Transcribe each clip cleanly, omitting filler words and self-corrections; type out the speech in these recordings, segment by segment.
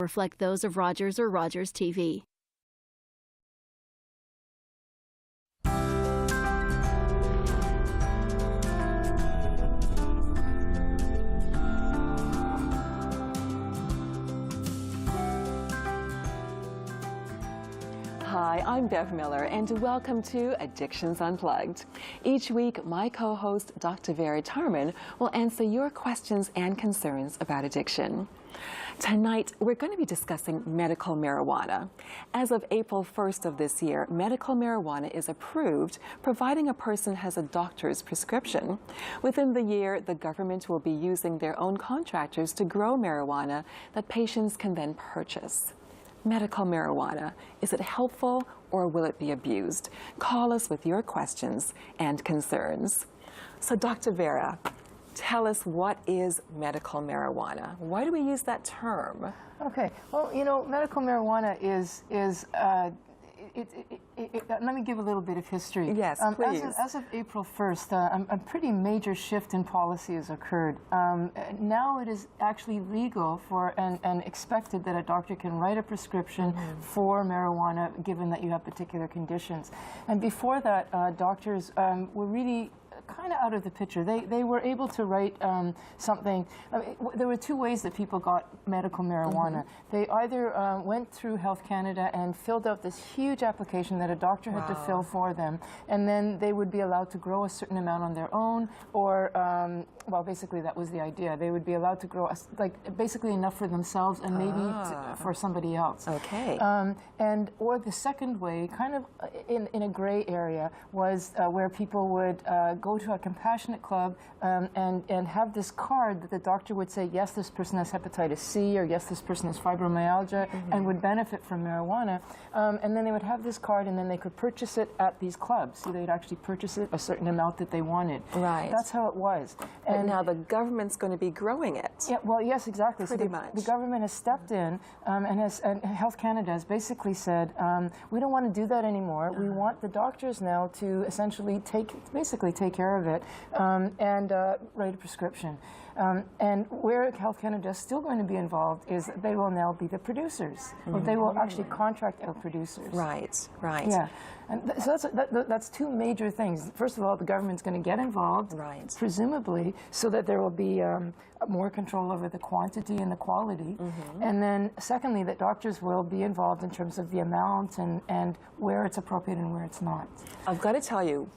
reflect those of Rogers or Rogers TV. Hi, I'm Bev Miller, and welcome to Addictions Unplugged. Each week, my co-host, Dr. Vera Tarman, will answer your questions and concerns about addiction. Tonight, we're going to be discussing medical marijuana. As of April 1st of this year, medical marijuana is approved, providing a person has a doctor's prescription. Within the year, the government will be using their own contractors to grow marijuana that patients can then purchase. Medical marijuana, is it helpful or will it be abused? Call us with your questions and concerns. So Dr. Vera, tell us, what is medical marijuana? Why do we use that term? Okay, well, you know, medical marijuana let me give a little bit of history. Yes, please. As of April 1st, a pretty major shift in policy has occurred. Now it is actually legal and expected that a doctor can write a prescription for marijuana, given that you have particular conditions. And before that, doctors were really kind of out of the picture. They were able to write something. I mean, there were two ways that people got medical marijuana. They either went through Health Canada and filled out this huge application that a doctor had to fill for them, and then they would be allowed to grow a certain amount on their own, or well, basically that was the idea. They would be allowed to grow basically enough for themselves and maybe for somebody else. Okay. Or the second way, kind of in a gray area, was where people would go to a compassionate club and have this card that the doctor would say, yes, this person has hepatitis C, or yes, this person has fibromyalgia, and would benefit from marijuana. And then they would have this card, and then they could purchase it at these clubs. So they'd actually purchase it a certain amount that they wanted. Right. That's how it was. And now the government's going to be growing it. Yeah, well, yes, exactly. Pretty so much. The government has stepped in, and Health Canada has basically said, we don't want to do that anymore. We want the doctors now to essentially basically take care of it and write a prescription. And where Health Canada is still going to be involved is they will now be the producers. Or they will actually contract out producers. Right, right. Yeah. And so that's two major things. First of all, the government's going to get involved, presumably, so that there will be more control over the quantity and the quality. And then secondly, that doctors will be involved in terms of the amount and where it's appropriate and where it's not. I've got to tell you,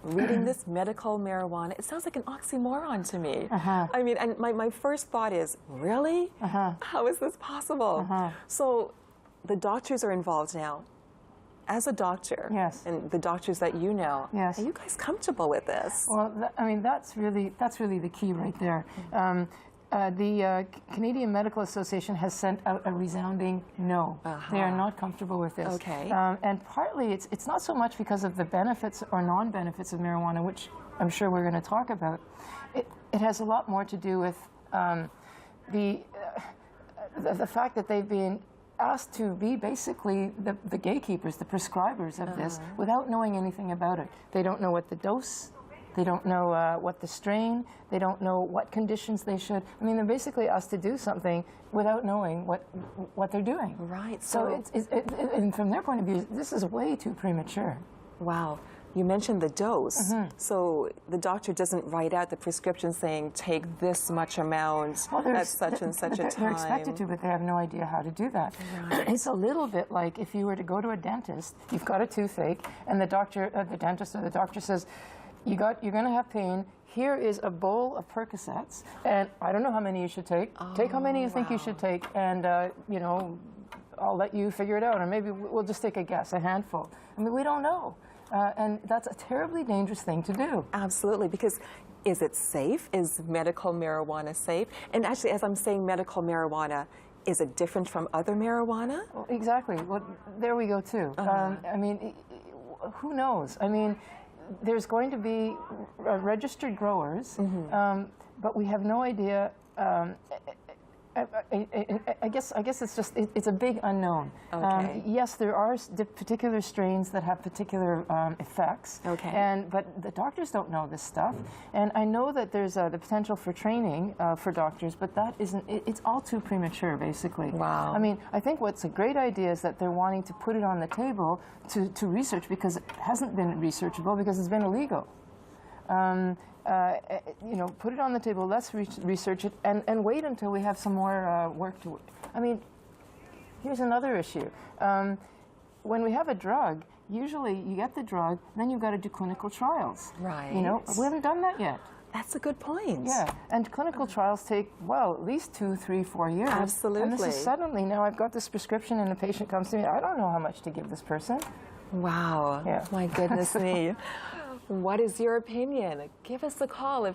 reading this medical marijuana, it sounds like an oxymoron to me. I mean, and my first thought is, really? How is this possible? So the doctors are involved now. As a doctor, and the doctors that you know, are you guys comfortable with this? Well, I mean, that's really the key right there. The Canadian Medical Association has sent out a resounding no. They are not comfortable with this. Okay. And partly it's not so much because of the benefits or non-benefits of marijuana, which I'm sure we're going to talk about. It has a lot more to do with the fact that they've been asked to be basically the gatekeepers, the prescribers of this, without knowing anything about it. They don't know what the dose. They don't know what the strain. They don't know what conditions they should. I mean, they're basically asked to do something without knowing what they're doing. Right. So and from their point of view, this is way too premature. Wow. You mentioned the dose. So the doctor doesn't write out the prescription saying, take this much amount at such and such a time. They're expected to, but they have no idea how to do that. It's a little bit like if you were to go to a dentist, you've got a toothache, and the dentist or the doctor says, you're going to have pain. Here is a bowl of Percocets, and I don't know how many you should take. Take how many you think you should take, and you know, I'll let you figure it out, or maybe we'll just take a guess, a handful. I mean, we don't know, and that's a terribly dangerous thing to do. Absolutely, because is it safe? Is medical marijuana safe? And actually, as I'm saying medical marijuana, is it different from other marijuana? Well, exactly. Well, there we go too. I mean, who knows? I mean, there's going to be registered growers, but we have no idea I guess it's just it's a big unknown. Okay. Yes, there are particular strains that have particular effects. Okay. But the doctors don't know this stuff, and I know that there's the potential for training for doctors, but that isn't. It's all too premature, basically. Wow. I mean, I think what's a great idea is that they're wanting to put it on the table to research, because it hasn't been researchable because it's been illegal. You know, put it on the table, let's research it, and wait until we have some more work to. I mean, here's another issue. When we have a drug, usually you get the drug, then you've got to do clinical trials. Right. You know, we haven't done that yet. That's a good point. Yeah, and clinical trials take, well, at least 2, 3, 4 years. Absolutely. And this is suddenly, now I've got this prescription and the patient comes to me, I don't know how much to give this person. Wow. Yeah. My goodness me. What is your opinion? Give us a call.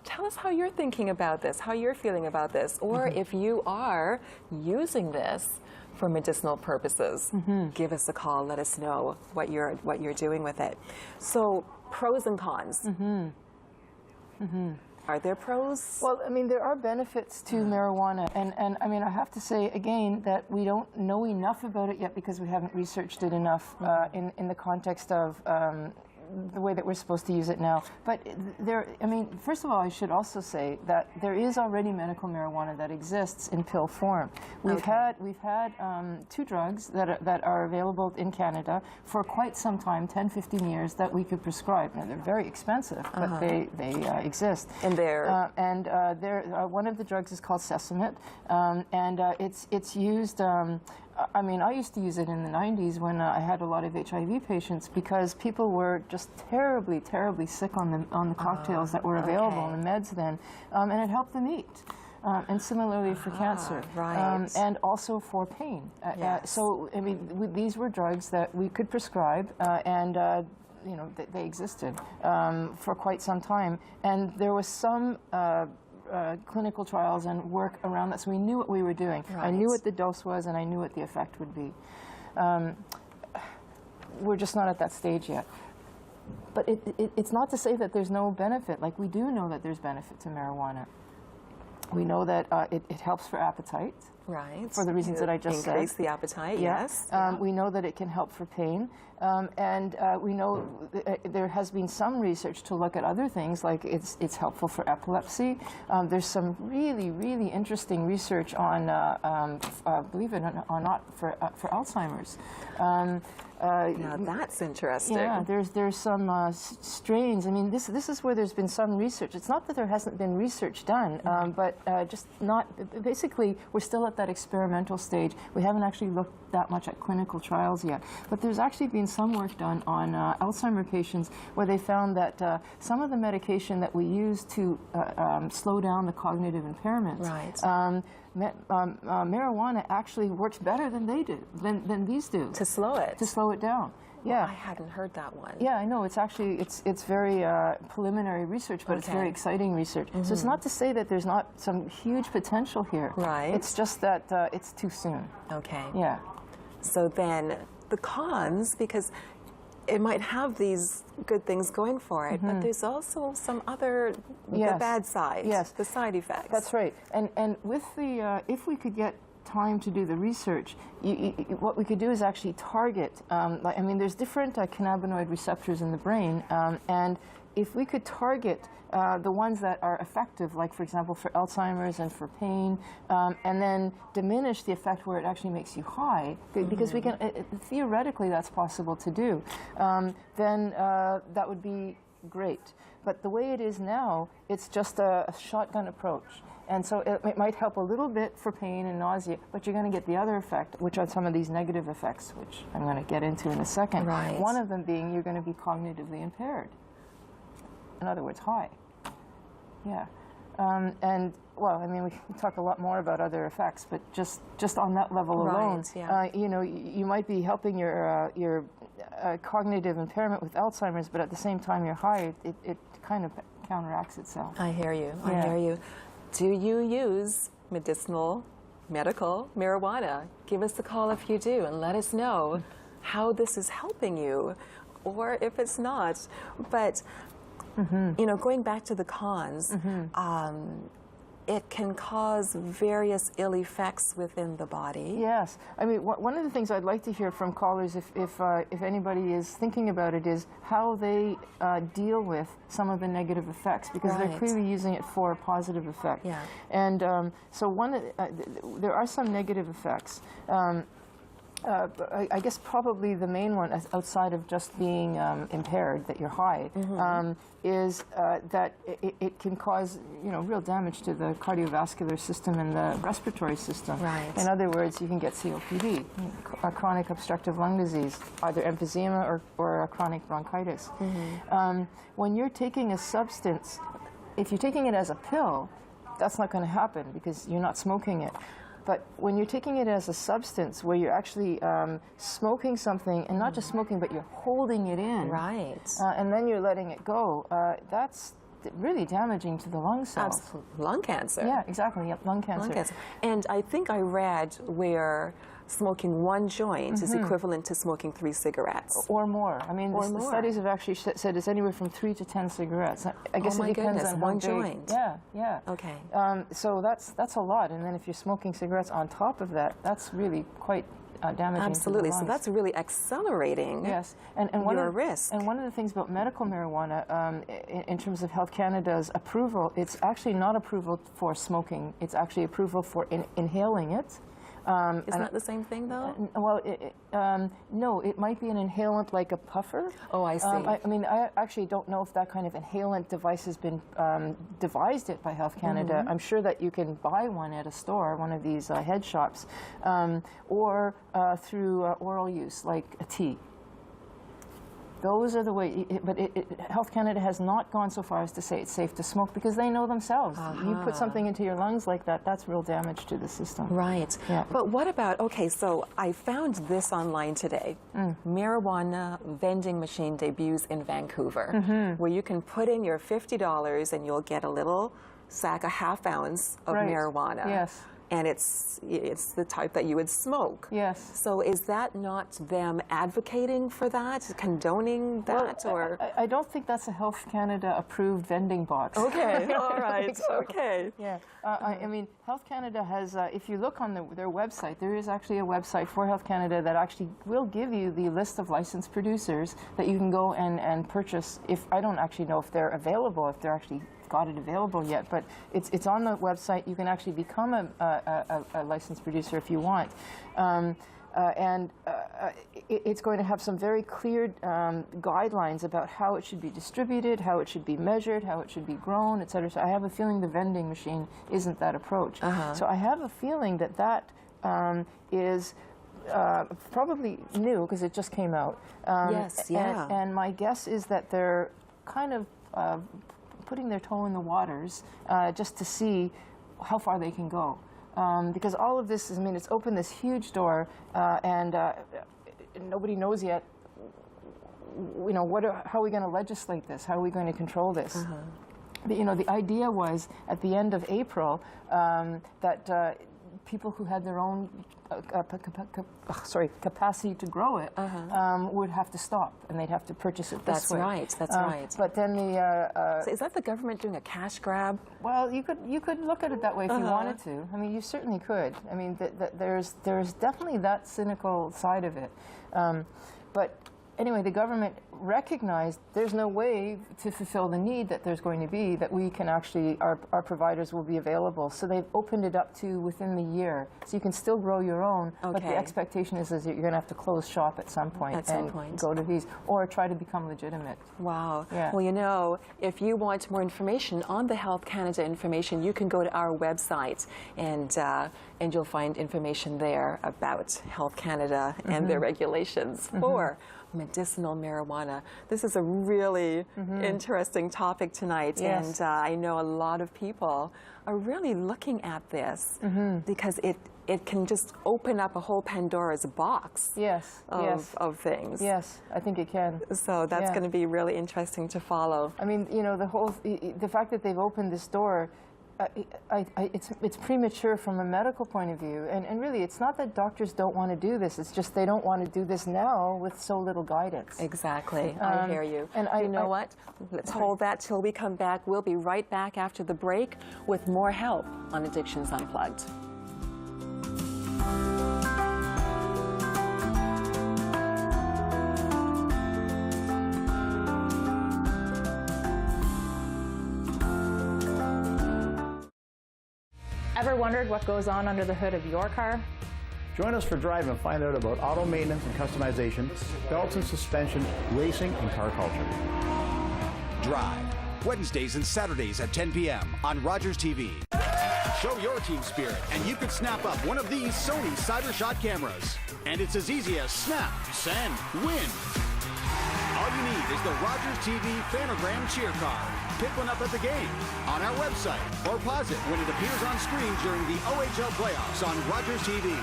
Tell us how you're thinking about this, how you're feeling about this, or if you are using this for medicinal purposes. Give us a call. Let us know what you're doing with it. So, pros and cons. Are there pros? Well, I mean, there are benefits to marijuana, and I mean, I have to say again that we don't know enough about it yet because we haven't researched it enough in the context of the way that we're supposed to use it now. But there, I mean, first of all, I should also say that there is already medical marijuana that exists in pill form. We've had 2 drugs that are available in Canada for quite some time, 10, 15 years, that we could prescribe. Now, they're very expensive, but they exist. And one of the drugs is called Sesamit, and it's used. I mean, I used to use it in the 90s when I had a lot of HIV patients, because people were just terribly, terribly sick on the cocktails that were available, on the meds then, and it helped them eat. And similarly for cancer, right. And also for pain. Yes. So, I mean, these were drugs that we could prescribe, and you know, they existed for quite some time, and there was some clinical trials and work around that, so we knew what we were doing. Right. I knew what the dose was, and I knew what the effect would be. We're just not at that stage yet. But it's not to say that there's no benefit. Like, we do know that there's benefit to marijuana. We know that it helps for appetite. Right. For the reasons that I just said. Increase the appetite, Yeah. yes. We know that it can help for pain. And we know there has been some research to look at other things, like it's helpful for epilepsy. There's some really, really interesting research on, believe it or not, for Alzheimer's. Now that's interesting. Yeah, there's some strains. I mean, this is where there's been some research. It's not that there hasn't been research done, but just not. Basically, we're still at that experimental stage. We haven't actually looked that much at clinical trials yet. But there's actually been some work done on Alzheimer patients where they found that some of the medication that we use to slow down the cognitive impairments. Right. Marijuana actually works better than they do, than these do. To slow it. To slow it down. Yeah. Well, I hadn't heard that one. Yeah, I know. It's actually, it's very preliminary research, but it's very exciting research. So it's not to say that there's not some huge potential here. Right. It's just that it's too soon. Okay. Yeah. So then the cons, because it might have these good things going for it, but there's also some other, the bad side, the side effects. That's right. And with the, if we could get time to do the research, what we could do is actually target, I mean, there's different cannabinoid receptors in the brain, and if we could target the ones that are effective, like, for example, for Alzheimer's and for pain, and then diminish the effect where it actually makes you high, because we can, theoretically that's possible to do, then that would be great. But the way it is now, it's just a shotgun approach. And so it might help a little bit for pain and nausea, but you're going to get the other effect, which are some of these negative effects, which I'm going to get into in a second. Right. One of them being you're going to be cognitively impaired. In other words, high. Yeah. And, well, I mean, we can talk a lot more about other effects, but just on that level alone, you know, you might be helping your cognitive impairment with Alzheimer's, but at the same time you're high, it kind of counteracts itself. I hear you. I Yeah. hear you. Do you use medical marijuana? Give us a call if you do, and let us know how this is helping you, or if it's not. But you know, going back to the cons, it can cause various ill effects within the body. Yes. I mean, one of the things I'd like to hear from callers, if anybody is thinking about it, is how they deal with some of the negative effects, because they're clearly using it for a positive effect. Yeah. And so there are some negative effects. I guess probably the main one, outside of just being impaired, that you're high, is that it can cause, real damage to the cardiovascular system and the respiratory system. Right. In other words, you can get COPD, a chronic obstructive lung disease, either emphysema or a chronic bronchitis. When you're taking a substance, if you're taking it as a pill, that's not going to happen because you're not smoking it. But when you're taking it as a substance where you're actually smoking something, and not just smoking, but you're holding it in. Right. And then you're letting it go, that's really damaging to the lung cells. Absolutely. Lung cancer. Yeah, exactly. Yep, lung cancer. Lung cancer. And I think I read where smoking one joint is equivalent to smoking 3 cigarettes. Or more. I mean, the studies have actually said it's anywhere from 3 to 10 cigarettes. I guess it depends on one how big. joint. Yeah, yeah. Okay. So that's a lot. And then if you're smoking cigarettes on top of that, that's really quite damaging. Absolutely. To the lungs. So that's really accelerating your risk. And one of the things about medical marijuana, in terms of Health Canada's approval, it's actually not approval for smoking. It's actually approval for inhaling it. Isn't that the same thing, though? Well, no, it might be an inhalant like a puffer. Oh, I see. I mean, I actually don't know if that kind of inhalant device has been devised yet by Health Canada. I'm sure that you can buy one at a store, one of these head shops, or through oral use, like a tea. Those are the way, but Health Canada has not gone so far as to say it's safe to smoke, because they know themselves. You put something into your lungs like that, that's real damage to the system. Right. Yeah. But what about, okay, so I found this online today. Marijuana vending machine debuts in Vancouver, where you can put in your $50 and you'll get a little sack, a half ounce of marijuana. Yes. And it's the type that you would smoke. Yes. So is that not them advocating for that, condoning that, well, or? I don't think that's a Health Canada approved vending box. Okay, all right, So, okay. Yeah, I mean, Health Canada has, if you look on their website, there is actually a website for Health Canada that actually will give you the list of licensed producers that you can go and purchase. I don't actually know if they're available, if they're actually got it available yet, but it's on the website. You can actually become a licensed producer if you want. It's going to have some very clear guidelines about how it should be distributed, how it should be measured, how it should be grown, et cetera. So I have a feeling the vending machine isn't that approach. So I have a feeling that is probably new, because it just came out. Yes, yeah. And my guess is that they're kind of putting their toe in the waters just to see how far they can go. Because all of this, it's opened this huge door, and nobody knows yet, how are we going to legislate this? How are we going to control this? The idea was, at the end of April, that people who had their own capacity to grow it would have to stop, and they'd have to purchase it this way. That's right. But then so is that the government doing a cash grab? Well, you could look at it that way if you wanted to. I mean, you certainly could. I mean, there's definitely that cynical side of it. But anyway, the government recognized there's no way to fulfill the need that there's going to be, that we can actually, our providers will be available. So they've opened it up to within the year. So you can still grow your own, but the expectation is that you're going to have to close shop at some point and go to these, or try to become legitimate. Wow. Yeah. Well, if you want more information on the Health Canada information, you can go to our website, and you'll find information there about Health Canada and their regulations for medicinal marijuana. This is a really interesting topic tonight, and I know a lot of people are really looking at this because it can just open up a whole Pandora's box of things. Yes, I think it can. So that's going to be really interesting to follow. I mean, the fact that they've opened this door it's premature from a medical point of view, and really it's not that doctors don't want to do this, it's just they don't want to do this now with so little guidance. Exactly. I hear you. And you know what? Let's hold that till we come back. We'll be right back after the break with more help on Addictions Unplugged. Ever wondered what goes on under the hood of your car? Join us for Drive and find out about auto maintenance and customization, belts and suspension, racing, and car culture. Drive, Wednesdays and Saturdays at 10 p.m. on Rogers TV. Show your team spirit, and you could snap up one of these Sony CyberShot cameras. And it's as easy as snap, send, win. All you need is the Rogers TV Fanogram cheer card. Pick one up at the game, on our website, or pause it when it appears on screen during the OHL playoffs on Rogers TV.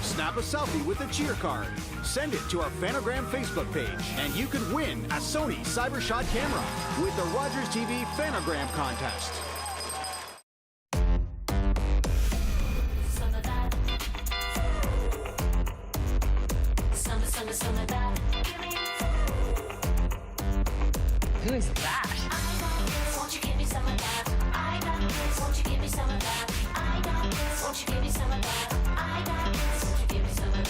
Snap a selfie with the cheer card. Send it to our Fanogram Facebook page, and you could win a Sony CyberShot camera with the Rogers TV Fanogram contest. Who is that? Won't you give me some of that? I got this. Won't you give me some of that? I got this. Won't you give me some of that? I got this. Won't you give me some of that?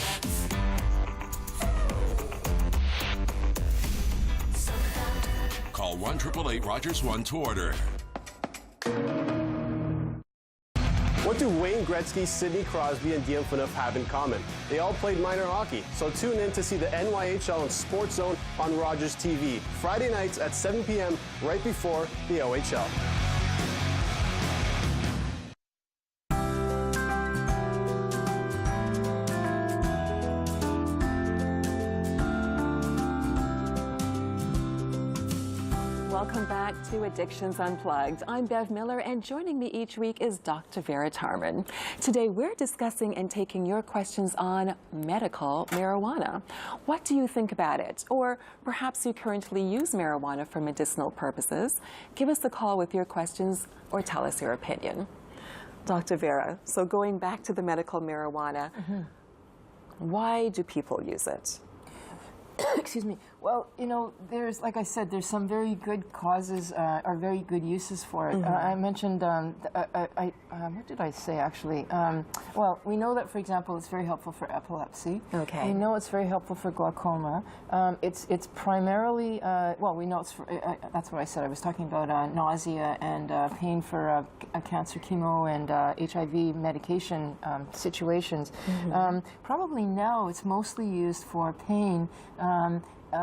Call 1-888-ROGERS-1 to order. What do Wayne Gretzky, Sidney Crosby, and Guillaume Phaneuf have in common? They all played minor hockey, so tune in to see the NYHL and Sports Zone on Rogers TV, Friday nights at 7 p.m. right before the OHL. Welcome back to Addictions Unplugged. I'm Bev Miller, and joining me each week is Dr. Vera Tarman. Today we're discussing and taking your questions on medical marijuana. What do you think about it? Or perhaps you currently use marijuana for medicinal purposes. Give us a call with your questions or tell us your opinion. Dr. Vera, so going back to the medical marijuana, why do people use it? Excuse me. Well, you know, there's, like I said, there's some very good causes or very good uses for it. I mentioned, what did I say actually? Well, we know that, for example, it's very helpful for epilepsy. Okay. We know it's very helpful for glaucoma. It's primarily, well, we know it's for, that's what I said. I was talking about nausea and pain for cancer chemo and HIV medication situations. Probably now it's mostly used for pain.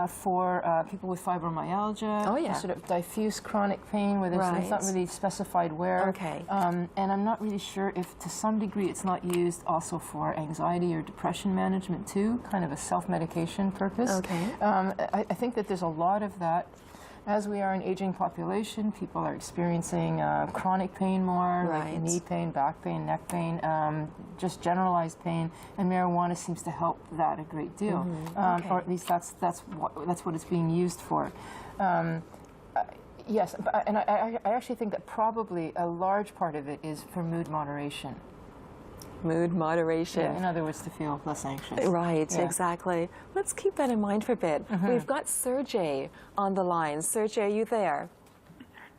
For people with fibromyalgia, sort of diffuse chronic pain where it's not really specified where. Okay. And I'm not really sure if to some degree it's not used also for anxiety or depression management too, kind of a self-medication purpose. Okay. I think that there's a lot of that. As we are an aging population, people are experiencing chronic pain more, like knee pain, back pain, neck pain, just generalized pain, and marijuana seems to help that a great deal, or at least that's what it's being used for. Yes, and I actually think that probably a large part of it is for mood moderation. Mood moderation. Yeah, in other words, to feel less anxious. Right, Yeah. exactly. Let's keep that in mind for a bit. We've got Sergey on the line. Sergey, are you there?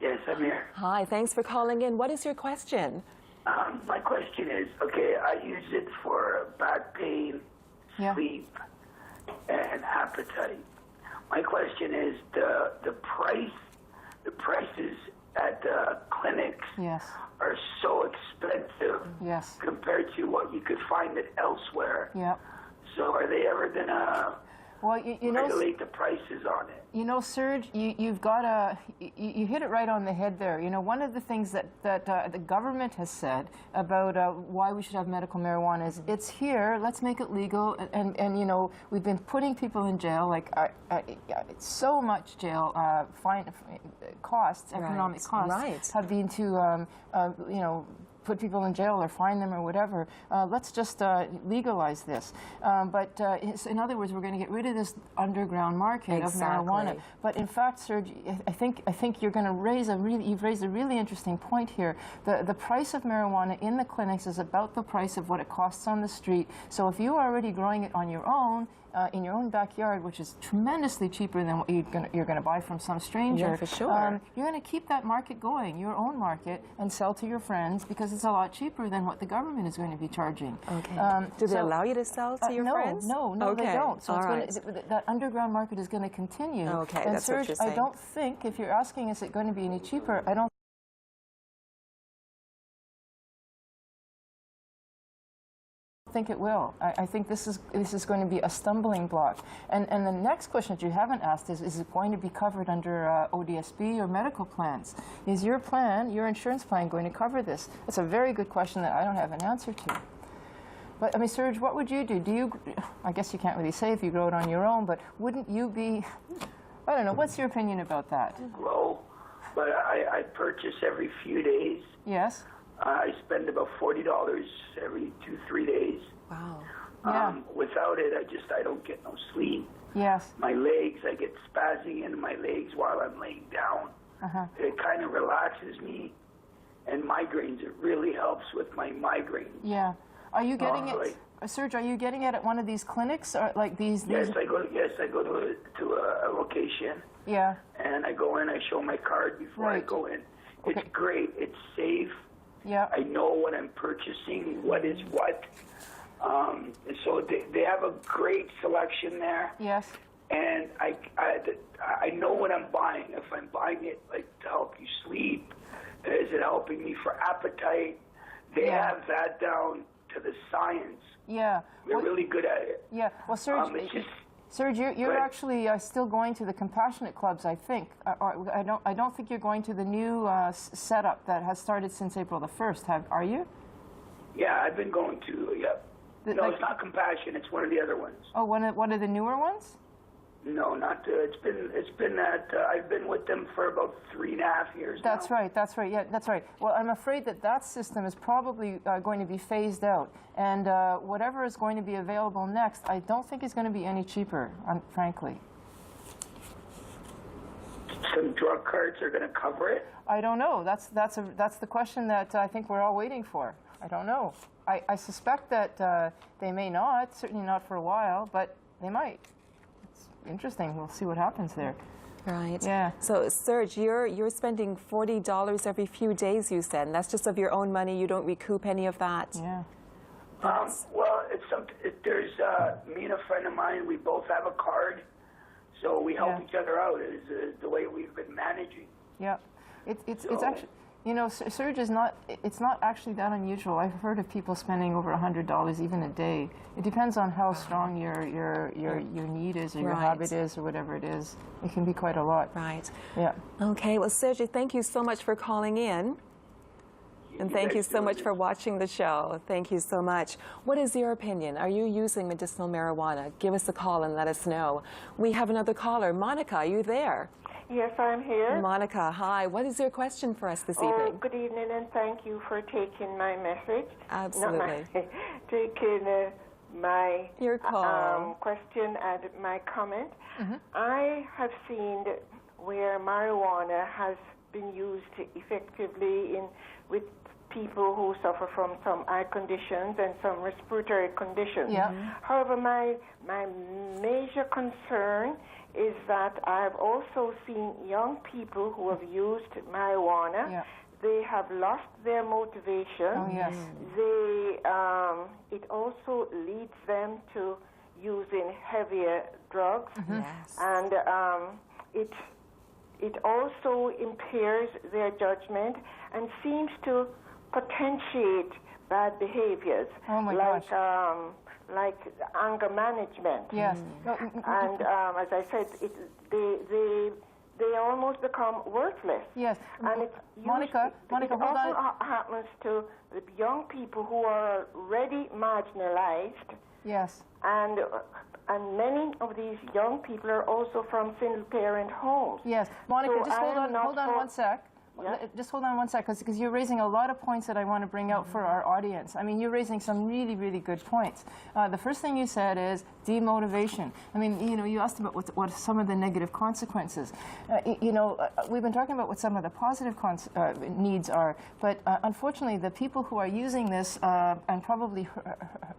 Yes, I'm here. Hi, thanks for calling in. What is your question? My question is, okay, I use it for back pain, sleep, and appetite. My question is the prices at the clinics are so expensive compared to what you could find it elsewhere. So are they ever going to regulate the prices on it? You know, Serge, you've got you hit it right on the head there. You know, one of the things that the government has said about why we should have medical marijuana is it's here, let's make it legal, and you know, we've been putting people in jail, like so much jail, fine costs, economic costs, have been to, you know, put people in jail or fine them or whatever. Let's just legalize this. In other words, we're going to get rid of this underground market of marijuana. But in fact, Serge, I think you're going to raise you've raised a really interesting point here. The price of marijuana in the clinics is about the price of what it costs on the street. So if you are already growing it on your own, in your own backyard, which is tremendously cheaper than what you're going to buy from some stranger. Yeah, for sure. You're going to keep that market going, your own market, and sell to your friends because it's a lot cheaper than what the government is going to be charging. Okay. Do they allow you to sell to your friends? No, okay. they don't. So All it's gonna, that underground market is going to continue. Okay, and that's Serge, what you're saying. I don't think, if you're asking, is it going to be any cheaper, I don't think it will. I think this is going to be a stumbling block. And the next question that you haven't asked is it going to be covered under ODSP or medical plans? Is your plan, your insurance plan, going to cover this? That's a very good question that I don't have an answer to. But I mean, Serge, what would you do? Do you? I guess you can't really say if you grow it on your own, but wouldn't you be? I don't know. What's your opinion about that? Grow, but I purchase every few days. Yes. I spend about $40 every 2-3 days. Wow. Without it, I don't get no sleep. Yes. My legs, I get spazzing in my legs while I'm laying down. It kind of relaxes me, and migraines. It really helps with my migraines. Yeah. Are you getting it, Serge? Are you getting it at one of these clinics or like these? Yes, I go to a location. Yeah. And I go in. I show my card before I go in. It's great. It's safe. Yeah. I know what I'm purchasing, what is what. So they have a great selection there. Yes. And I know what I'm buying. If I'm buying it like to help you sleep, is it helping me for appetite? They have that down to the science. Yeah. They're really good at it. Yeah. Well, Serge, Serge, you're actually still going to the compassionate clubs, I think. I don't think you're going to the new setup that has started since April the 1st. Are you? Yeah, I've been going to. Yep. No, it's not compassion. It's one of the other ones. Oh, one of the newer ones? No, not. It's been that I've been with them for about 3.5 years. That's right. That's right. Yeah, that's right. Well, I'm afraid that system is probably going to be phased out, and whatever is going to be available next, I don't think is going to be any cheaper, frankly. Some drug cards are going to cover it. I don't know. That's the question that I think we're all waiting for. I don't know. I suspect that they may not. Certainly not for a while, but they might. Interesting. We'll see what happens there. Right. Yeah. So, Serge, you're spending $40 every few days, you said, and that's just of your own money. You don't recoup any of that. Yeah. Well, there's me and a friend of mine. We both have a card, so we help each other out. Is the way we've been managing. Yeah. It's actually. You know, Serge it's not actually that unusual. I've heard of people spending over $100 even a day. It depends on how strong your need is or your habit is or whatever it is. It can be quite a lot. Right. Yeah. Okay. Well, Serge, thank you so much for calling in. And thank you so much for watching the show. Thank you so much. What is your opinion? Are you using medicinal marijuana? Give us a call and let us know. We have another caller. Monica, are you there? Yes, I'm here. Monica, hi. What is your question for us this evening? Good evening, and thank you for taking my message. Absolutely. Taking my your call. Question and my comment. I have seen where marijuana has been used effectively with people who suffer from some eye conditions and some respiratory conditions. Yeah. However, my major concern is that I've also seen young people who have used marijuana. Yeah. They have lost their motivation. Oh, yes. It also leads them to using heavier drugs. Yes. And it also impairs their judgment and seems to potentiate bad behaviors. Oh my gosh. Like anger management. Yes. And as I said, they almost become worthless. Yes. And it Monica, hold on. also happens to the young people who are already marginalized. Yes. And many of these young people are also from single-parent homes. Yes. Monica, so just hold on 1 sec. Just hold on one sec, because you're raising a lot of points that I want to bring out for our audience. I mean, you're raising some really, really good points. The first thing you said is demotivation. I mean, you know, you asked about what some of the negative consequences. You know, we've been talking about what some of the positive needs are, but unfortunately, the people who are using this and probably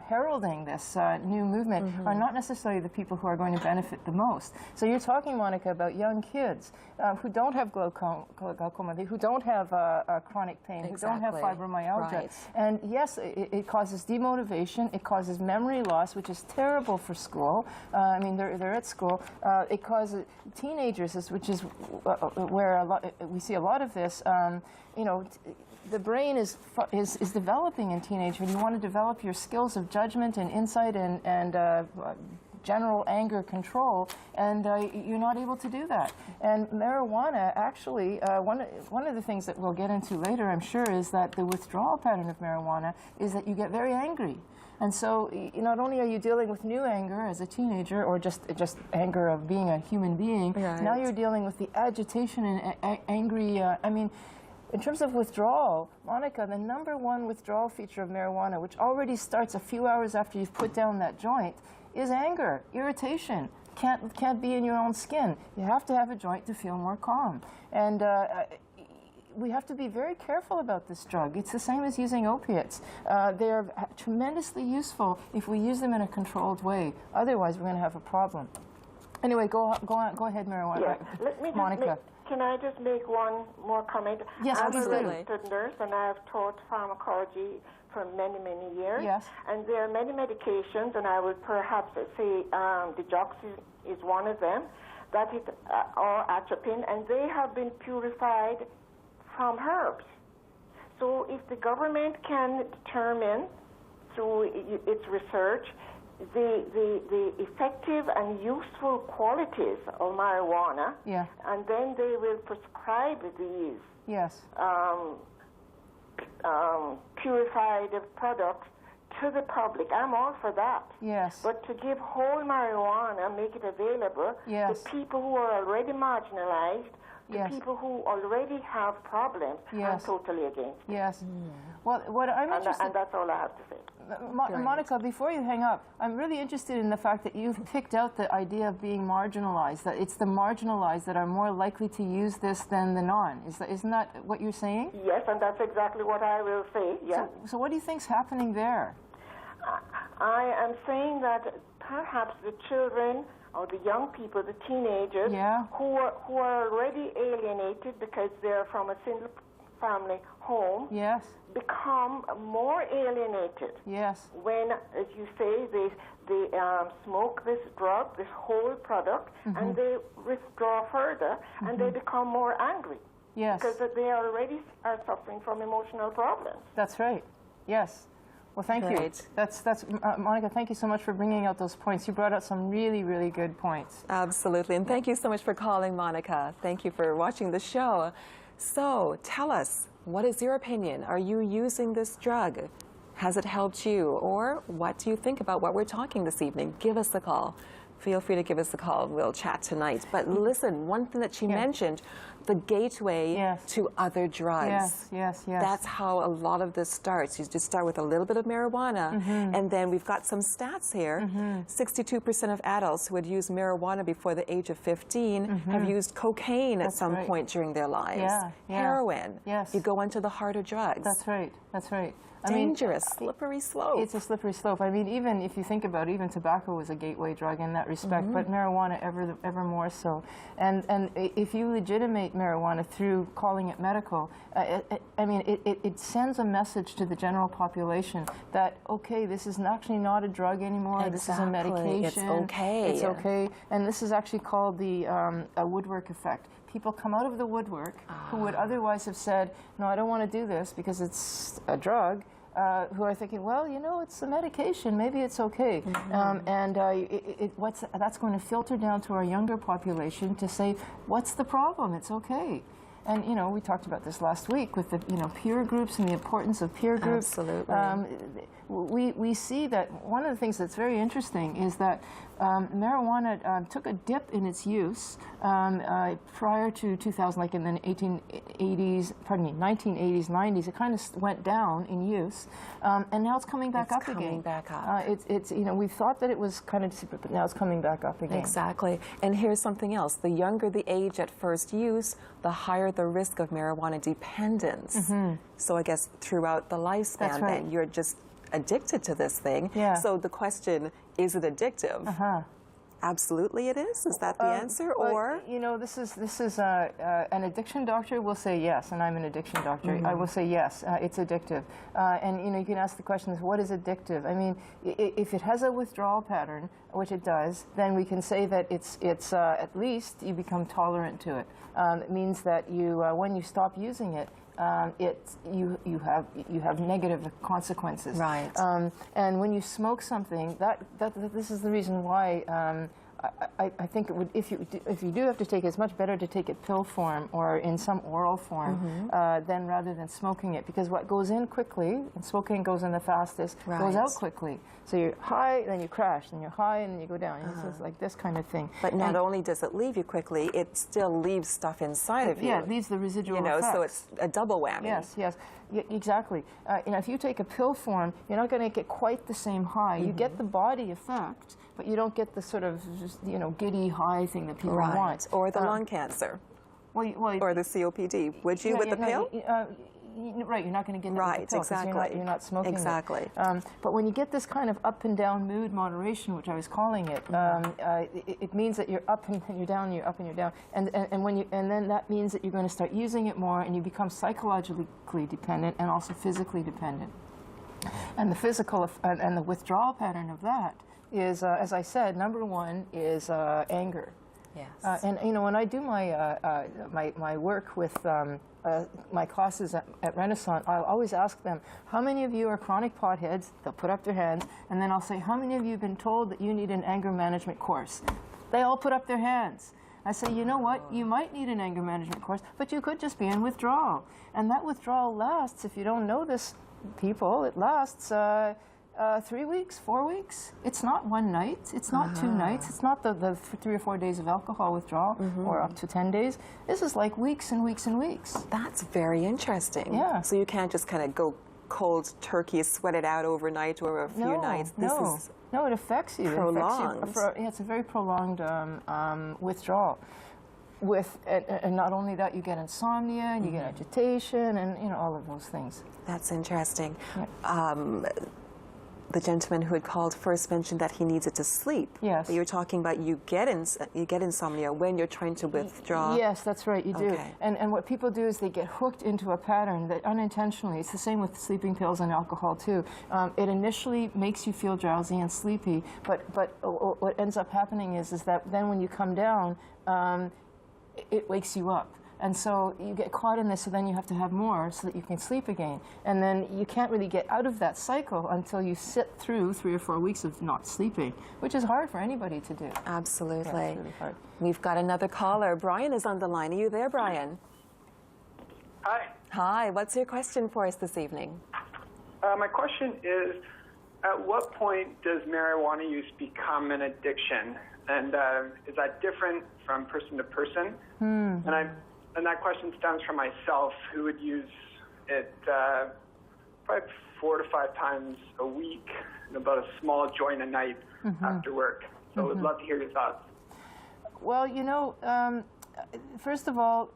heralding this new movement are not necessarily the people who are going to benefit the most. So you're talking, Monica, about young kids who don't have glaucoma, who don't have chronic pain, who don't have fibromyalgia. Right. And yes, it causes demotivation, it causes memory loss, which is terrible for school. I mean, they're at school. It causes teenagers, which is where we see a lot of this. You know, the brain is developing in teenagehood. You want to develop your skills of judgment and insight and general anger control, and you're not able to do that. And marijuana, actually, one of the things that we'll get into later, I'm sure, is that the withdrawal pattern of marijuana is that you get very angry. And so not only are you dealing with new anger as a teenager, or just anger of being a human being, now you're dealing with the agitation and angry, I mean, in terms of withdrawal, Monica, the #1 withdrawal feature of marijuana, which already starts a few hours after you've put down that joint, is anger, irritation. Can't be in your own skin. You have to have a joint to feel more calm. And we have to be very careful about this drug. It's the same as using opiates. They're tremendously useful if we use them in a controlled way. Otherwise, we're going to have a problem. Anyway, go ahead, marijuana. Yeah. Let me Monica. Can I just make one more comment? Yes, absolutely. I'm a registered nurse, and I've taught pharmacology for many, many years. Yes. And there are many medications, and I would perhaps say digoxin is one of them, or atropine, and they have been purified from herbs. So if the government can determine through its research the effective and useful qualities of marijuana, and then they will prescribe these purified products to the public. I'm all for that. Yes. But to give whole marijuana, make it available to people who are already marginalized, to people who already have problems, I'm totally against it. Yes. Well, what I'm interested... And that's all I have to say. Monica, before you hang up, I'm really interested in the fact that you've picked out the idea of being marginalized, that it's the marginalized that are more likely to use this than the non. Isn't that what you're saying? Yes, and that's exactly what I will say, yes. So what do you think's happening there? I am saying that perhaps the children or the young people, the teenagers, who are already alienated because they're from a single family home, become more alienated when, as you say, they smoke this drug, this whole product, and they withdraw further, and they become more angry because they already are suffering from emotional problems. That's right. Yes. Well, thank you. That's Monica, thank you so much for bringing out those points. You brought out some really, really good points. Absolutely. And thank you so much for calling, Monica. Thank you for watching the show. So tell us, what is your opinion? Are you using this drug? Has it helped you? Or what do you think about what we're talking this evening? Give us a call. Feel free to give us a call. We'll chat tonight. But listen, one thing that she mentioned, the gateway to other drugs. Yes. That's how a lot of this starts. You just start with a little bit of marijuana, and then we've got some stats here. 62% of adults who had used marijuana before the age of 15 have used cocaine at some point during their lives. Heroin. You go into the harder drugs. That's right. Dangerous, slippery slope. It's a slippery slope. I mean, even if you think about it, even tobacco was a gateway drug in that respect, but marijuana ever more so. And if you legitimate marijuana through calling it medical, I mean, it sends a message to the general population that, okay, this is actually not a drug anymore. This is a medication. It's okay. It's okay. And this is actually called the woodwork effect. People come out of the woodwork who would otherwise have said, no, I don't want to do this because it's a drug, who are thinking, well, you know, it's a medication, maybe it's okay. That's going to filter down to our younger population to say, what's the problem? It's okay. And, you know, we talked about this last week with the, you know, peer groups and the importance of peer groups. Absolutely. We see that one of the things that's very interesting is that marijuana took a dip in its use prior to 2000, like in the 1980s, 1980s, 90s. It kind of went down in use, and now it's coming back up again. It's you know, we thought that it was kind of, but now it's coming back up again. Exactly. And here's something else: the younger the age at first use, the higher the risk of marijuana dependence. So I guess throughout the lifespan, then you're just addicted to this thing. So the question, is it addictive? Absolutely it is? Is that the answer? Or? You know, this is an addiction doctor will say yes, and I'm an addiction doctor. I will say yes, it's addictive. And, you know, you can ask the question, what is addictive? I mean, if it has a withdrawal pattern, which it does, then we can say that it's at least you become tolerant to it. It means that you, when you stop using it, you have negative consequences. Right. And when you smoke something, this is the reason why I think it would, if you do have to take it, it's much better to take it pill form or in some oral form than rather than smoking it, because what goes in quickly, and smoking goes in the fastest, goes out quickly. So you're high, then you crash, and you're high, and then you go down. It's like this kind of thing. But not only does it leave you quickly, it still leaves stuff inside of you. Yeah, it leaves the residual effects. So it's a double whammy. Yes, yes. Yeah, exactly. You know, if you take a pill form, you're not going to get quite the same high. You get the body effect, but you don't get the sort of, you know, giddy high thing that people want. Or the lung cancer. Or the COPD. Would you with the pill? Right, you're not going to get that with the pill, exactly. You're not smoking exactly. it. But when you get this kind of up and down mood moderation, which I was calling it, it means that you're up and you're down, you're up and you're down, and then that means that you're going to start using it more, and you become psychologically dependent and also physically dependent. And the physical and the withdrawal pattern of that is, as I said, number one is anger. Yes. And you know, when I do my work with my classes at Renaissance, I'll always ask them, how many of you are chronic potheads? They'll put up their hands, and then I'll say, how many of you have been told that you need an anger management course? They all put up their hands. I say, you know what, you might need an anger management course, but you could just be in withdrawal. And that withdrawal lasts, if you don't know this, people, it lasts 3 weeks, 4 weeks. It's not one night. It's not 2 nights. It's not the 3 or 4 days of alcohol withdrawal or up to 10 days. This is like weeks and weeks and weeks. That's very interesting. Yeah. So you can't just kind of go cold turkey, sweat it out overnight or a few nights. This is no, it affects you. Prolonged. It's a very prolonged withdrawal. And not only that, you get insomnia and you get agitation and, you know, all of those things. That's interesting. Yeah. The gentleman who had called first mentioned that he needs it to sleep. Yes. But you're talking about you get insomnia when you're trying to withdraw. Yes, that's right, you do. Okay. And what people do is they get hooked into a pattern that unintentionally, it's the same with sleeping pills and alcohol too. It initially makes you feel drowsy and sleepy, but what ends up happening is that then when you come down, it wakes you up. And so you get caught in this, so then you have to have more so that you can sleep again. And then you can't really get out of that cycle until you sit through 3 or 4 weeks of not sleeping, which is hard for anybody to do. Absolutely. Yeah, it's really hard. We've got another caller. Brian is on the line. Are you there, Brian? Hi. Hi. What's your question for us this evening? My question is, at what point does marijuana use become an addiction? And is that different from person to person? And that question stems from myself, who would use it probably 4 to 5 times a week, and about a small joint a night after work. So I'd love to hear your thoughts. Well, you know, first of all,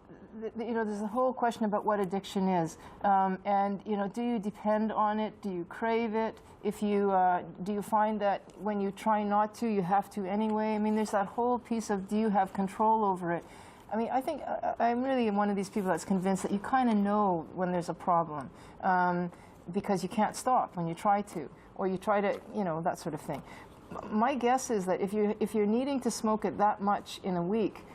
you know, there's a whole question about what addiction is, and you know, do you depend on it? Do you crave it? If you do you find that when you try not to, you have to anyway? I mean, there's that whole piece of, do you have control over it? I mean, I think I'm really one of these people that's convinced that you kind of know when there's a problem, because you can't stop when you try to, or you try to, you know, that sort of thing. My guess is that if you're needing to smoke it that much in a week,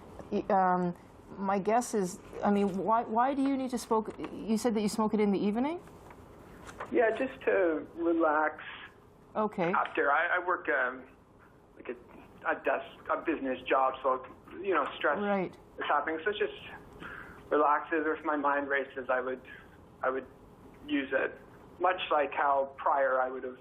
my guess is, I mean, why do you need to smoke? You said that you smoke it in the evening? Yeah, just to relax. Okay. After I work like a business job, so you know, stress is happening. So it's just relaxes or if my mind races, I would use it. Much like how prior I would have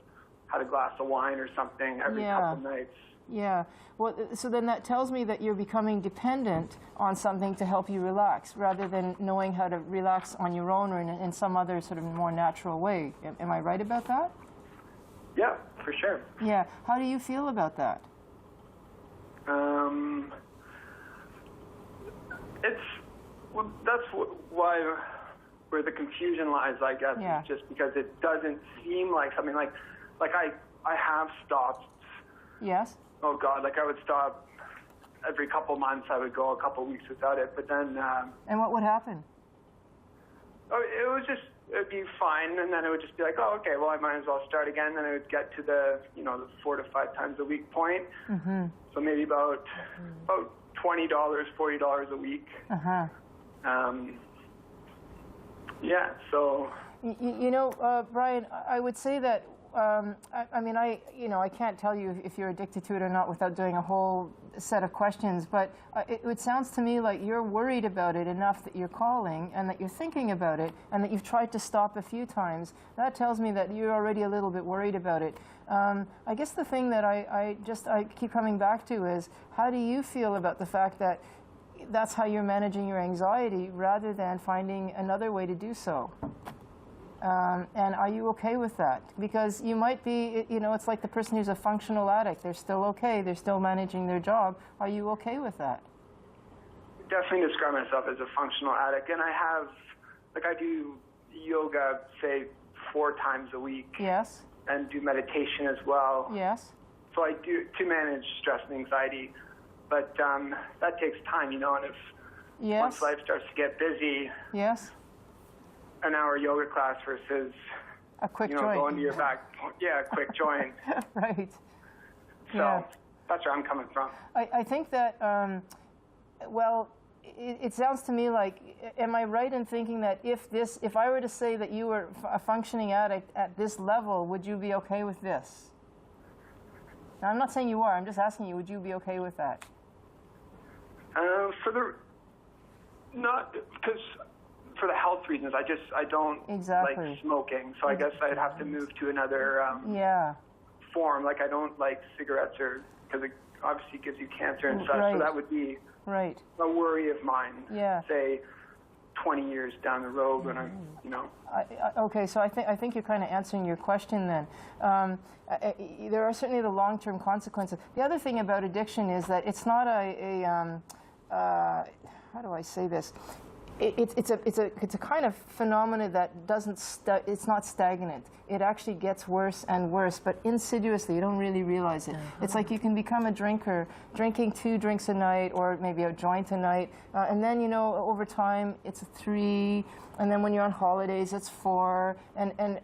had a glass of wine or something every couple nights. Yeah. Well, so then that tells me that you're becoming dependent on something to help you relax, rather than knowing how to relax on your own or in some other sort of more natural way. Am I right about that? Yeah, for sure. Yeah. How do you feel about that? That's where the confusion lies, I guess, is just because it doesn't seem like something like I have stopped. Yes. Oh God, like I would stop every couple months. I would go a couple weeks without it, but then. And what would happen? Oh, it'd be fine, and then it would just be like, oh, okay, well, I might as well start again. Then it would get to the, the 4 to 5 times a week point. Mm-hmm. So maybe about $20, $40 a week. Uh-huh. Yeah, so. Brian, I would say that, I can't tell you if you're addicted to it or not without doing a whole set of questions, but it sounds to me like you're worried about it enough that you're calling and that you're thinking about it and that you've tried to stop a few times. That tells me that you're already a little bit worried about it. I guess the thing that I keep coming back to is, how do you feel about the fact that that's how you're managing your anxiety rather than finding another way to do so? And are you okay with that? Because you might be, it's like the person who's a functional addict. They're still okay. They're still managing their job. Are you okay with that? Definitely describe myself as a functional addict. And I do yoga, say, 4 times a week. Yes. And do meditation as well. Yes. So I do to manage stress and anxiety. But that takes time, and if once life starts to get busy. Yes. An hour yoga class versus a quick joint. Going to your back. Yeah, a quick joint. Right. So that's where I'm coming from. I think that, it sounds to me like, am I right in thinking that if I were to say that you were a functioning addict at this level, would you be okay with this? Now, I'm not saying you are. I'm just asking you, would you be okay with that? For the health reasons, I don't like smoking, so I guess I'd have to move to another form. Like I don't like cigarettes, because it obviously gives you cancer and such. Right. So that would be a worry of mine. Yeah. Say 20 years down the road when Okay, so I think you're kind of answering your question then. There are certainly the long-term consequences. The other thing about addiction is that it's not how do I say this? It's a kind of phenomena that it's not stagnant. It actually gets worse and worse, but insidiously. You don't really realize it. It's like you can become a drinker, drinking 2 drinks a night or maybe a joint a night, and then over time it's 3, and then when you're on holidays it's 4, and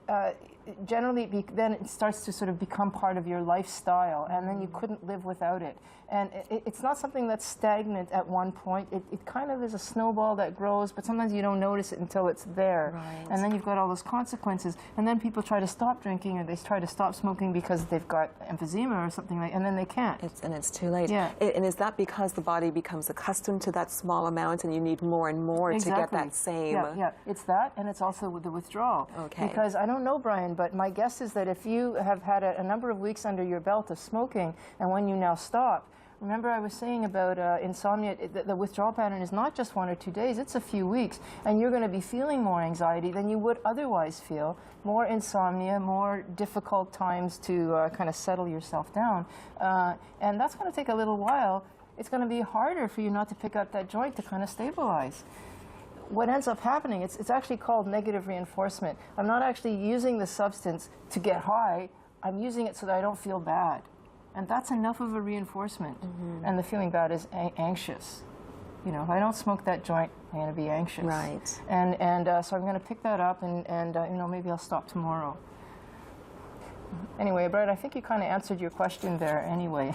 generally then it starts to sort of become part of your lifestyle, and then you couldn't live without it. And it's not something that's stagnant at one point. It kind of is a snowball that grows, but sometimes you don't notice it until it's there. Right. And then you've got all those consequences. And then people try to stop drinking, or they try to stop smoking because they've got emphysema or something and then they can't. And it's too late. Yeah. And is that because the body becomes accustomed to that small amount and you need more and more to get that same? Yeah, it's that, and it's also with the withdrawal. Okay. Because I don't know, Brian, but my guess is that if you have had a number of weeks under your belt of smoking, and when you now stop, remember I was saying about insomnia, the withdrawal pattern is not just 1 or 2 days, it's a few weeks, and you're going to be feeling more anxiety than you would otherwise feel, more insomnia, more difficult times to kind of settle yourself down. And that's going to take a little while. It's going to be harder for you not to pick up that joint to kind of stabilize. What ends up happening, it's actually called negative reinforcement. I'm not actually using the substance to get high, I'm using it so that I don't feel bad. And that's enough of a reinforcement. And the feeling bad is anxious. If I don't smoke that joint, I'm going to be anxious. Right. And so I'm going to pick that up, and maybe I'll stop tomorrow. Anyway, Brett, I think you kind of answered your question there anyway.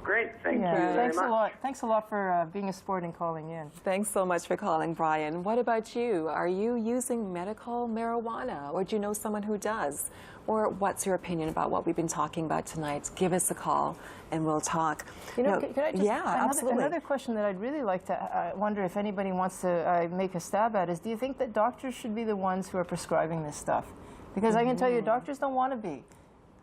Great. Thank you very Thanks much. a lot. Thanks a lot for being a sport and calling in. Thanks so much for calling, Brian. What about you? Are you using medical marijuana, or do you know someone who does? Or what's your opinion about what we've been talking about tonight? Give us a call and we'll talk. Can I just, absolutely. Another question that I'd really like to wonder if anybody wants to make a stab at is, do you think that doctors should be the ones who are prescribing this stuff? Because I can tell you, doctors don't want to be.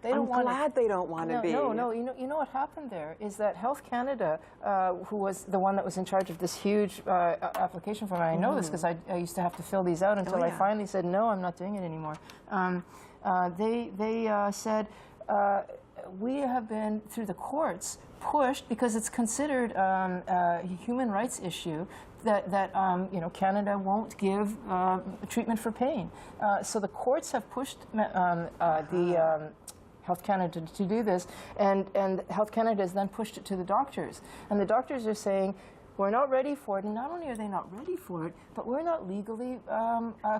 I'm glad they don't want to be. No. You know what happened there is that Health Canada, who was the one that was in charge of this huge application form, and I know this because I used to have to fill these out until I finally said, no, I'm not doing it anymore. They said, we have been through the courts pushed because it's considered a human rights issue that Canada won't give treatment for pain. So the courts have pushed the Health Canada to do this, and Health Canada has then pushed it to the doctors. And the doctors are saying, we're not ready for it, and not only are they not ready for it, but we're not legally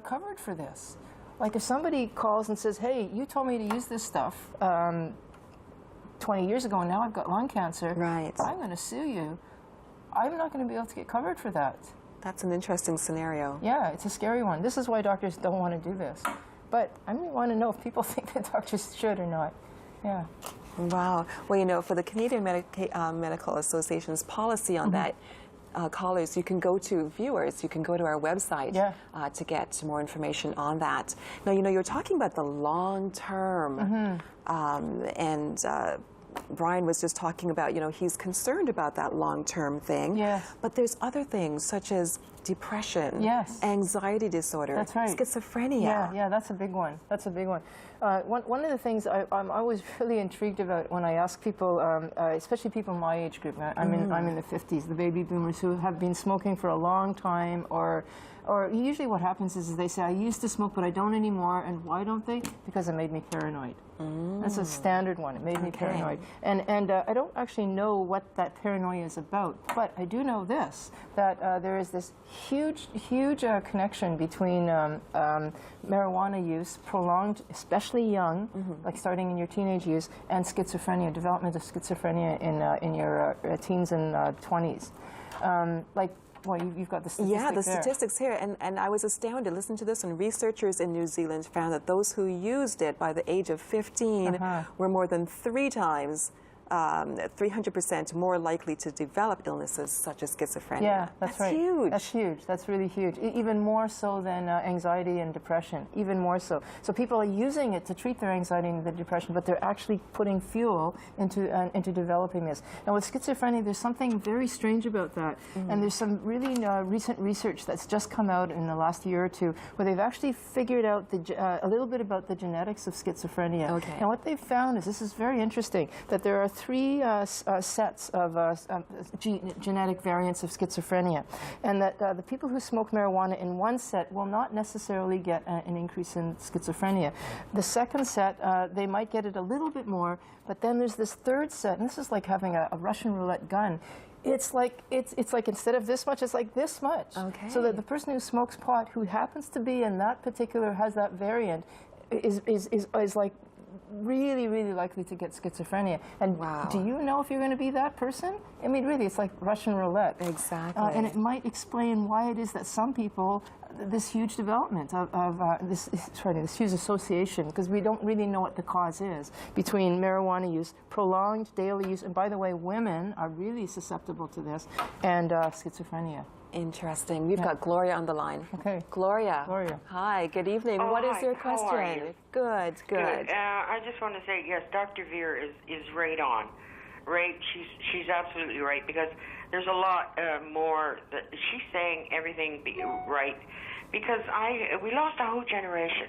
covered for this. Like if somebody calls and says, hey, you told me to use this stuff 20 years ago, and now I've got lung cancer, right. I'm going to sue you. I'm not going to be able to get covered for that. That's an interesting scenario. Yeah, it's a scary one. This is why doctors don't want to do this. But I want to know if people think that doctors should or not. Yeah. Wow. Well, for the Canadian Medical Association's policy on that, callers, you can go to viewers, you can go to our website to get more information on that. Now, you're talking about the long term, and Brian was just talking about, he's concerned about that long-term thing. Yes. But there's other things such as depression, anxiety disorder, that's right. schizophrenia. Yeah, that's a big one. That's a big one. One of the things I'm always really intrigued about when I ask people, especially people in my age group, I'm in the 50s, the baby boomers who have been smoking for a long time, or usually what happens is they say, I used to smoke, but I don't anymore. And why don't they? Because it made me paranoid. That's a standard one. It made me paranoid. And I don't actually know what that paranoia is about, but I do know this, that there is this huge connection between marijuana use, prolonged, especially young, like starting in your teenage use, and schizophrenia, development of schizophrenia in your teens and 20s. Well, you've got the statistics. Yeah, the statistics here, and I was astounded. Listen to this, and researchers in New Zealand found that those who used it by the age of 15 were more than 300% more likely to develop illnesses such as schizophrenia. Yeah, that's right. Huge. That's huge. That's really huge. Even more so than anxiety and depression. Even more so. So people are using it to treat their anxiety and their depression, but they're actually putting fuel into developing this. Now with schizophrenia, there's something very strange about that, and there's some really recent research that's just come out in the last year or two, where they've actually figured out a little bit about the genetics of schizophrenia. Okay. And what they've found is, this is very interesting, that there are 3 sets of genetic variants of schizophrenia, and that the people who smoke marijuana in one set will not necessarily get an increase in schizophrenia. The second set, they might get it a little bit more, but then there's this third set, and this is like having a Russian roulette gun. It's like instead of this much, it's like this much. Okay. So that the person who smokes pot, who happens to be in that particular, has that variant, is like really, really likely to get schizophrenia. And do you know if you're going to be that person? I mean, really, it's like Russian roulette. Exactly. And it might explain why it is that some people, this huge development of this huge association, because we don't really know what the cause is, between marijuana use, prolonged daily use, and by the way, women are really susceptible to this, and schizophrenia. Interesting. We've got Gloria on the line. Okay. Gloria. Gloria. Hi, good evening. Oh, what is hi. your How question? are you? Good. I just want to say, yes, Dr. Vera is right on. Right? She's absolutely right, because there's a lot more that she's saying everything right. Because we lost a whole generation.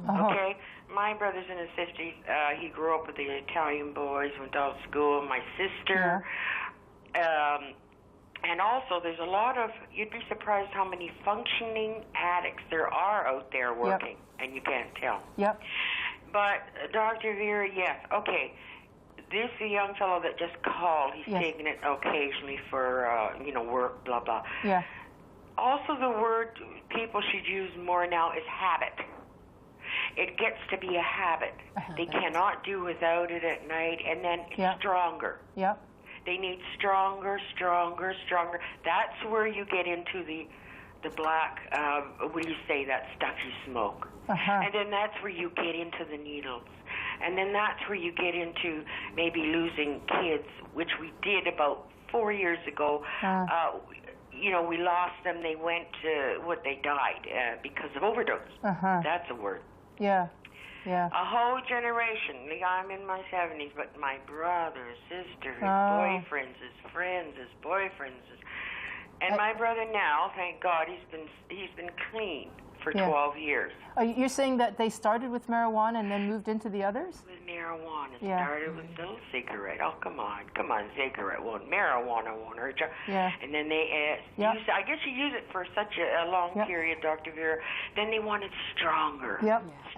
Okay? My brother's in his 50s. He grew up with the Italian boys, went to school. My sister. And also, there's a lot of, you'd be surprised how many functioning addicts there are out there working, and you can't tell. Yep. But, Dr. Vera, yes, okay. This young fellow that just called, he's taking it occasionally for, work, blah, blah. Yeah. Also, the word people should use more now is habit. It gets to be a habit. They cannot do without it at night, and then it's stronger. Yep. They need stronger, stronger, stronger. That's where you get into the black, what do you say, that stuff you smoke. And then that's where you get into the needles. And then that's where you get into maybe losing kids, which we did about 4 years ago. You know, we lost them. They went to, they died because of overdose. That's a word. Yeah. Yeah. A whole generation. I'm in my 70s, but my brother, sister, his boyfriends, his friends, his boyfriends, and my brother now, thank God, he's been clean for 12 years. You're saying that they started with marijuana and then moved into the others? With marijuana. Started with a little cigarette. Oh, come on, cigarette won't. Marijuana won't hurt you. Yeah. And then they use, I guess you use it for such a long period, Dr. Vera. Then they wanted stronger.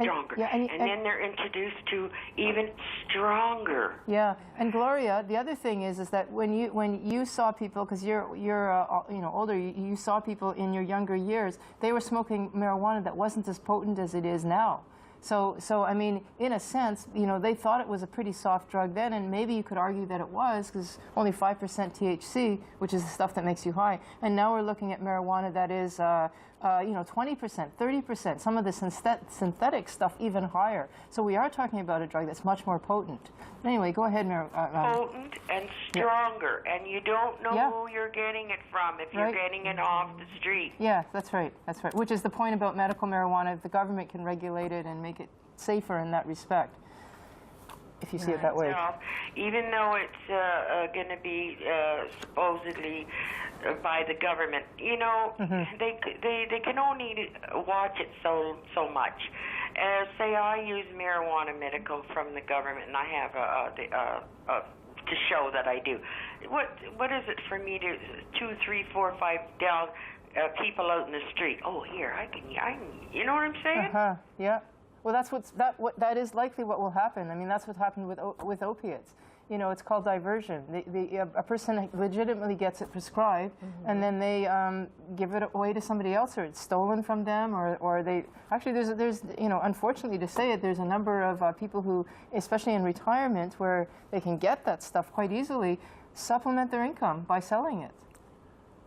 Stronger. And then they're introduced to even stronger. Yeah. And Gloria, the other thing is that when you saw people, because you're older, you saw people in your younger years, they were smoking marijuana that wasn't as potent as it is now. So I mean, in a sense, they thought it was a pretty soft drug then, and maybe you could argue that it was, because only 5% THC, which is the stuff that makes you high. And now we're looking at marijuana that is, 20%, 30%, some of the synthetic stuff even higher. So we are talking about a drug that's much more potent. Anyway, go ahead, potent and stronger, and you don't know who you're getting it from if you're getting it off the street. Yeah, that's right. That's right. Which is the point about medical marijuana. The government can regulate it and make it safer in that respect, if you see it that way. So, even though it's going to be supposedly by the government, they can only watch it so much. Say I use marijuana medical from the government, and I have to show that I do. What is it for me to 2, 3, 4, 5 down people out in the street? Oh, here I can. You know what I'm saying? Yeah. Well, that is likely what will happen. I mean, that's what happened with opiates. It's called diversion. A person legitimately gets it prescribed, and then they give it away to somebody else, or it's stolen from them, or they actually there's unfortunately to say it, there's a number of people who, especially in retirement, where they can get that stuff quite easily, supplement their income by selling it.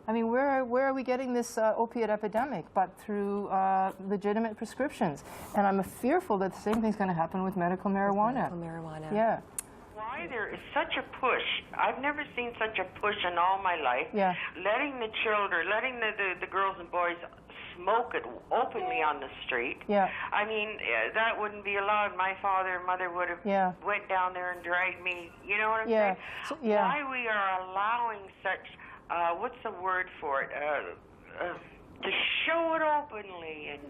I mean, where are we getting this opiate epidemic but through legitimate prescriptions? And I'm fearful that the same thing's going to happen with medical marijuana. Yeah. Why there is such a push. I've never seen such a push in all my life. Yeah. Letting the children, letting the girls and boys smoke it openly on the street. Yeah. I mean, that wouldn't be allowed. My father and mother would have went down there and dragged me. You know what I'm saying? So, why we are allowing such, what's the word for it? To show it openly and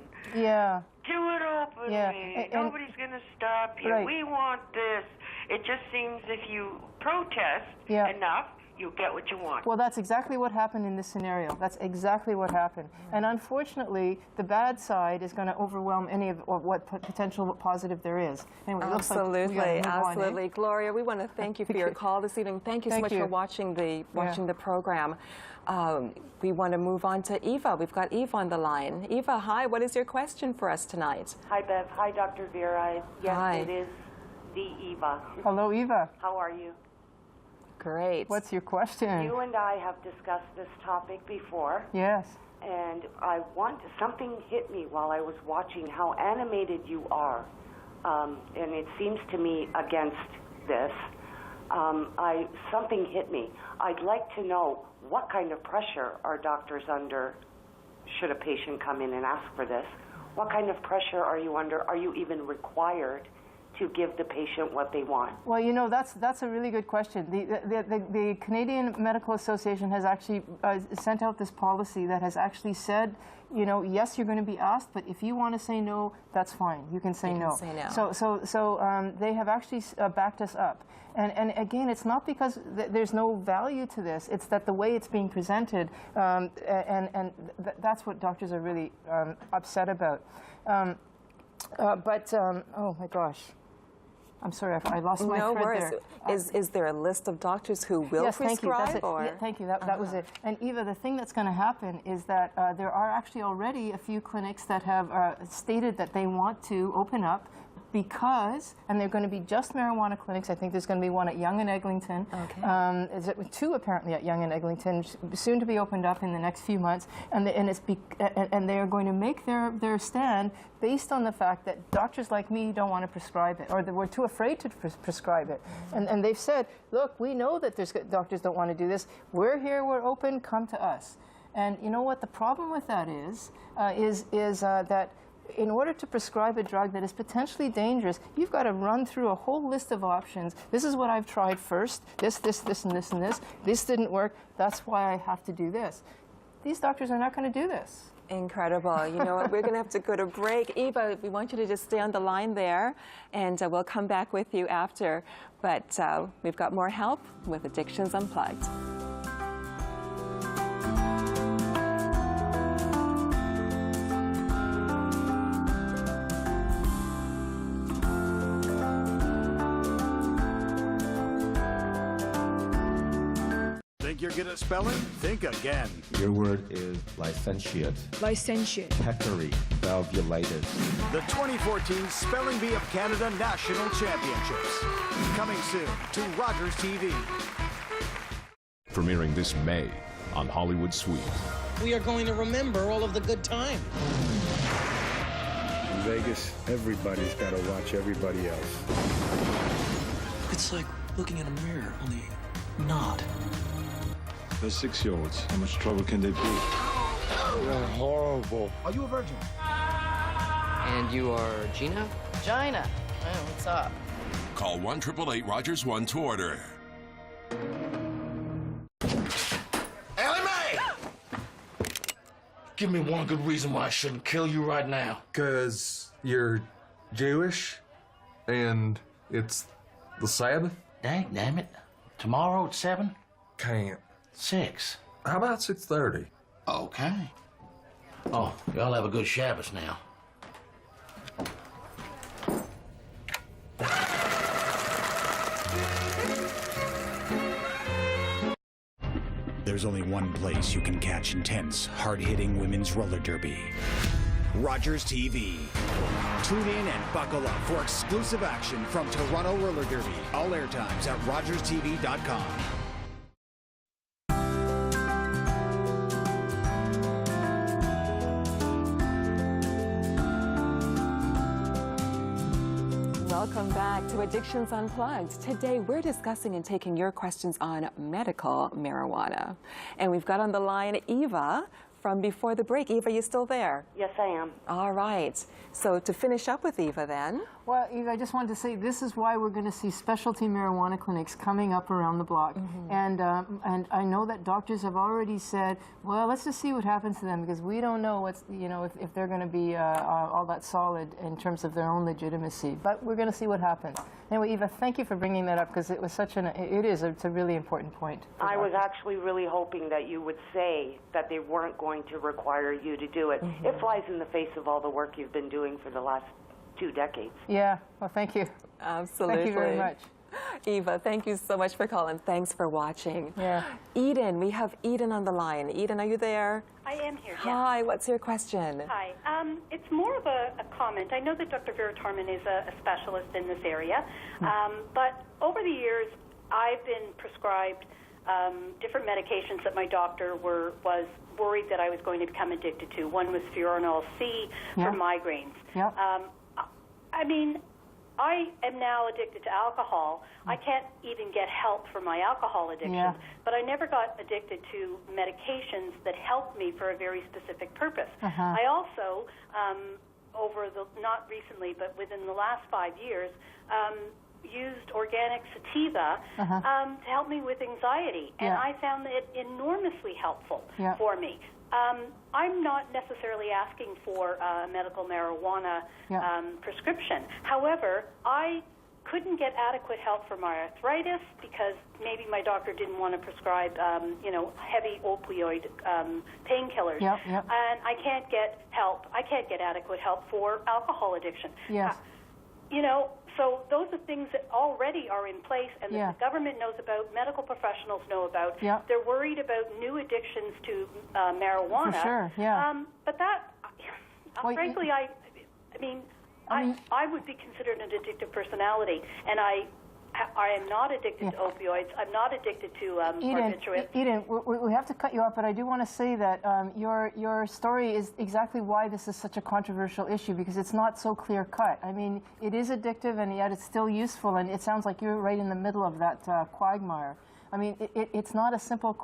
do it openly. And nobody's going to stop you. Right. We want this. It just seems if you protest enough, you get what you want. Well, that's exactly what happened in this scenario. That's exactly what happened. And unfortunately, the bad side is going to overwhelm any of what potential positive there is. Anyway, Absolutely. Gloria, we want to thank you for your call this evening. Thank you so much for watching the program. We want to move on to Eva. We've got Eva on the line. Eva, hi. What is your question for us tonight? Hi, Bev. Hi, Dr. Vera. Yes, Hi. It is the Eva. Hello, Eva. How are you? Great. What's your question? You and I have discussed this topic before. Yes. And something hit me while I was watching how animated you are. And it seems to me against this. Something hit me. I'd like to know what kind of pressure are doctors under should a patient come in and ask for this. What kind of pressure are you under? Are you even required to give the patient what they want? Well, that's a really good question. The Canadian Medical Association has actually sent out this policy that has actually said, yes, you're going to be asked, but if you want to say no, that's fine. You can say no. So they have actually backed us up. And again, it's not because there's no value to this. It's that the way it's being presented, that's what doctors are really upset about. Oh my gosh. I'm sorry, I lost my thread there. Is there a list of doctors who will prescribe? Thank you. That was it. And Eva, the thing that's going to happen is that there are actually already a few clinics that have stated that they want to open up because, and they're going to be just marijuana clinics. I think there's going to be one at Yonge and Eglinton. Okay. Is it two apparently at Yonge and Eglinton, soon to be opened up in the next few months, and they are going to make their stand based on the fact that doctors like me don't want to prescribe it, or that we're too afraid to prescribe it. And they've said, look, we know that doctors don't want to do this. We're here, we're open, come to us. And you know what the problem with that is that in order to prescribe a drug that is potentially dangerous, you've got to run through a whole list of options. This is what I've tried first, this, and this, and this. This didn't work, that's why I have to do this. These doctors are not going to do this. Incredible. You know what? We're going to have to go to break. Eva, we want you to just stay on the line there, and we'll come back with you after. But we've got more help with Addictions Unplugged. Think you're good at spelling? Think again. Your word is licentiate. Licentiate. Pectory. Valvulitis. The 2014 Spelling Bee of Canada National Championships. Coming soon to Rogers TV. Premiering this May on Hollywood Suite. We are going to remember all of the good times. In Vegas, everybody's got to watch everybody else. It's like looking in a mirror, only not. They're 6-year-olds. How much trouble can they be? They're horrible. Are you a virgin? And you are Gina? Gina. Oh, what's up? Call 1-888-ROGERS-1 to order. Ellie Mae! Give me one good reason why I shouldn't kill you right now. 'Cause you're Jewish, and it's the Sabbath? Dang, damn it. Tomorrow at 7? Can't. 6. How about 6:30? Okay. Oh, y'all have a good Shabbos now. There's only one place you can catch intense, hard-hitting women's roller derby. Rogers TV. Tune in and buckle up for exclusive action from Toronto Roller Derby. All airtimes at rogerstv.com. Welcome back to Addictions Unplugged. Today we're discussing and taking your questions on medical marijuana. And we've got on the line Eva from before the break. Eva, you still there? Yes, I am. All right. So to finish up with Eva then. Well, Eva, I just wanted to say this is why we're going to see specialty marijuana clinics coming up around the block. And I know that doctors have already said, well, let's just see what happens to them, because we don't know what's, you know, if they're going to be all that solid in terms of their own legitimacy. But we're going to see what happens. Anyway, Eva, thank you for bringing that up, because it was such it's a really important point. I was actually really hoping that you would say that they weren't going to require you to do it. It flies in the face of all the work you've been doing for the last 2 decades. Yeah, well, thank you. Absolutely. Thank you very much. Eva, thank you so much for calling. Thanks for watching. Yeah. Eden, we have Eden on the line. Eden, are you there? I am here. Hi, what's your question? Hi. It's more of a comment. I know that Dr. Vera Tarman is a specialist in this area, but over the years, I've been prescribed different medications that my doctor was worried that I was going to become addicted to. One was Furanyl C for migraines. Yep. I mean, I am now addicted to alcohol. I can't even get help for my alcohol addiction, but I never got addicted to medications that helped me for a very specific purpose. I also, not recently, but within the last 5 years, used organic sativa to help me with anxiety, and I found it enormously helpful for me. I'm not necessarily asking for a medical marijuana prescription. However, I couldn't get adequate help for my arthritis because maybe my doctor didn't want to prescribe, heavy opioid painkillers. And I can't get help. I can't get adequate help for alcohol addiction. Yes. So those are things that already are in place and that the government knows about, medical professionals know about. They're worried about new addictions to marijuana. For sure, But that, frankly, I mean, I would be considered an addictive personality, and I am not addicted to opioids. I'm not addicted to barbiturates. Eden, we have to cut you off, but I do want to say that your story is exactly why this is such a controversial issue, because it's not so clear cut. I mean, it is addictive, and yet it's still useful, and it sounds like you're right in the middle of that quagmire. I mean, it's not a simple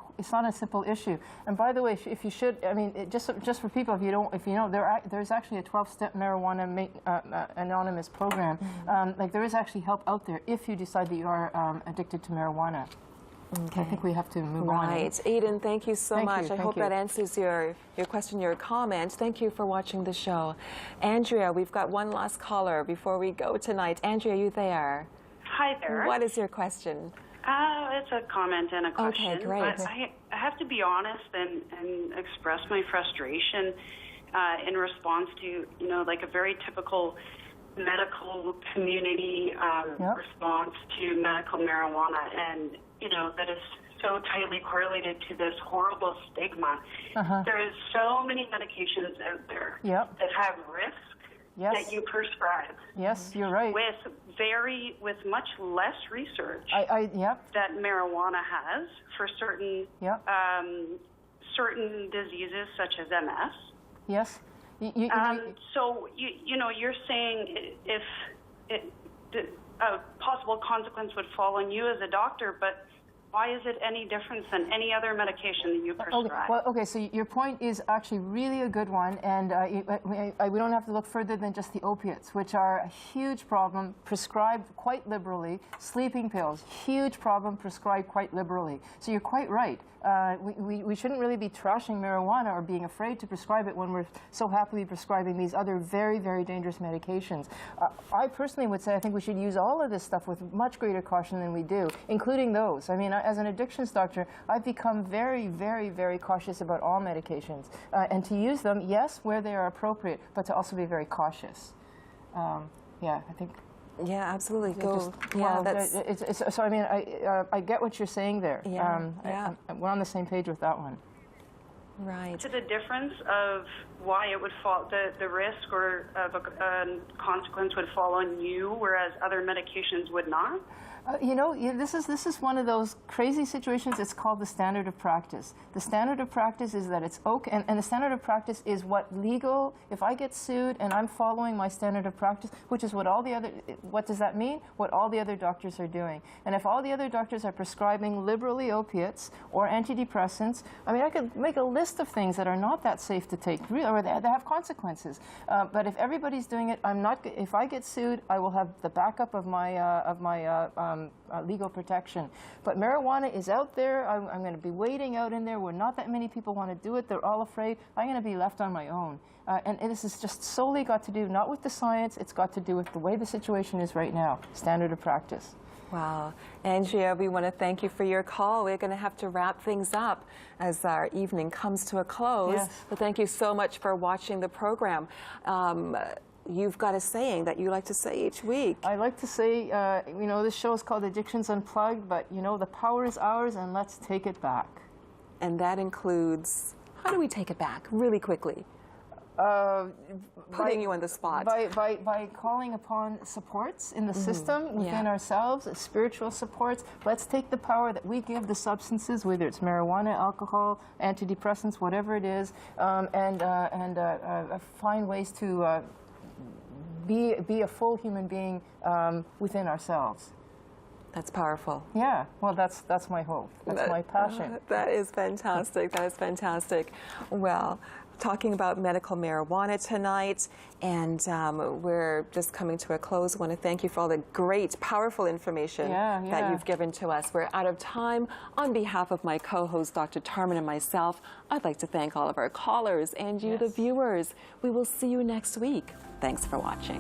issue. And by the way, if you should, I mean, just for people, if you know, there's actually a 12-step marijuana anonymous program. Like there is actually help out there if you decide that you are addicted to marijuana. Okay. I think we have to move on. Right. Eden, thank you so much. I hope you. that answers your question, your comment. Thank you for watching the show. Andrea, we've got one last caller before we go tonight. Andrea, are you there? Hi there. What is your question? It's a comment and a question. Okay, great. But I have to be honest and express my frustration in response to, like a very typical medical community response to medical marijuana, and, that is so tightly correlated to this horrible stigma. There's so many medications out there that have risk that you prescribe. Yes, you're right. With much less research that marijuana has for certain certain diseases such as MS. Yes. So you're saying if a possible consequence would fall on you as a doctor, but why is it any different than any other medication that you prescribe? Okay, so your point is actually really a good one, and we don't have to look further than just the opiates, which are a huge problem, prescribed quite liberally. Sleeping pills, huge problem, prescribed quite liberally. So you're quite right. We shouldn't really be trashing marijuana or being afraid to prescribe it when we're so happily prescribing these other very, very dangerous medications. I personally would say I think we should use all of this stuff with much greater caution than we do, including those. I mean, as an addictions doctor, I've become very, very, very cautious about all medications, and to use them, yes, where they are appropriate, but to also be very cautious. I think. Yeah, absolutely. So I mean, I get what you're saying there. We're on the same page with that one. Right. To the difference of why it would fall, the risk or of a consequence would fall on you, whereas other medications would not? This is one of those crazy situations. It's called the standard of practice. The standard of practice is that it's okay, and the standard of practice is what legal, if I get sued and I'm following my standard of practice, which is what does that mean? What all the other doctors are doing. And if all the other doctors are prescribing liberally opiates or antidepressants, I mean, I could make a list of things that are not that safe to take, or that have consequences. But if everybody's doing it, if I get sued, I will have the backup of my legal protection. But marijuana is out there. I'm going to be waiting out in there where not that many people want to do it. They're all afraid. I'm going to be left on my own. And this has just solely got to do, not with the science, it's got to do with the way the situation is right now, standard of practice. Wow. Andrea, we want to thank you for your call. We're going to have to wrap things up as our evening comes to a close. Yes. But thank you so much for watching the program. You've got a saying that you like to say each week. I like to say, this show is called Addictions Unplugged, but, the power is ours, and let's take it back. And that includes, how do we take it back, really quickly? Putting you on the spot. By calling upon supports in the system, within ourselves, spiritual supports. Let's take the power that we give the substances, whether it's marijuana, alcohol, antidepressants, whatever it is, and find ways to be a full human being within ourselves. That's powerful. Yeah, well, that's my hope. That's my passion. That is fantastic. That is fantastic. Well, talking about medical marijuana tonight, and we're just coming to a close. I want to thank you for all the great, powerful information that you've given to us. We're out of time. On behalf of my co-host, Dr. Tarman, and myself, I'd like to thank all of our callers and you, the viewers. We will see you next week. Thanks for watching.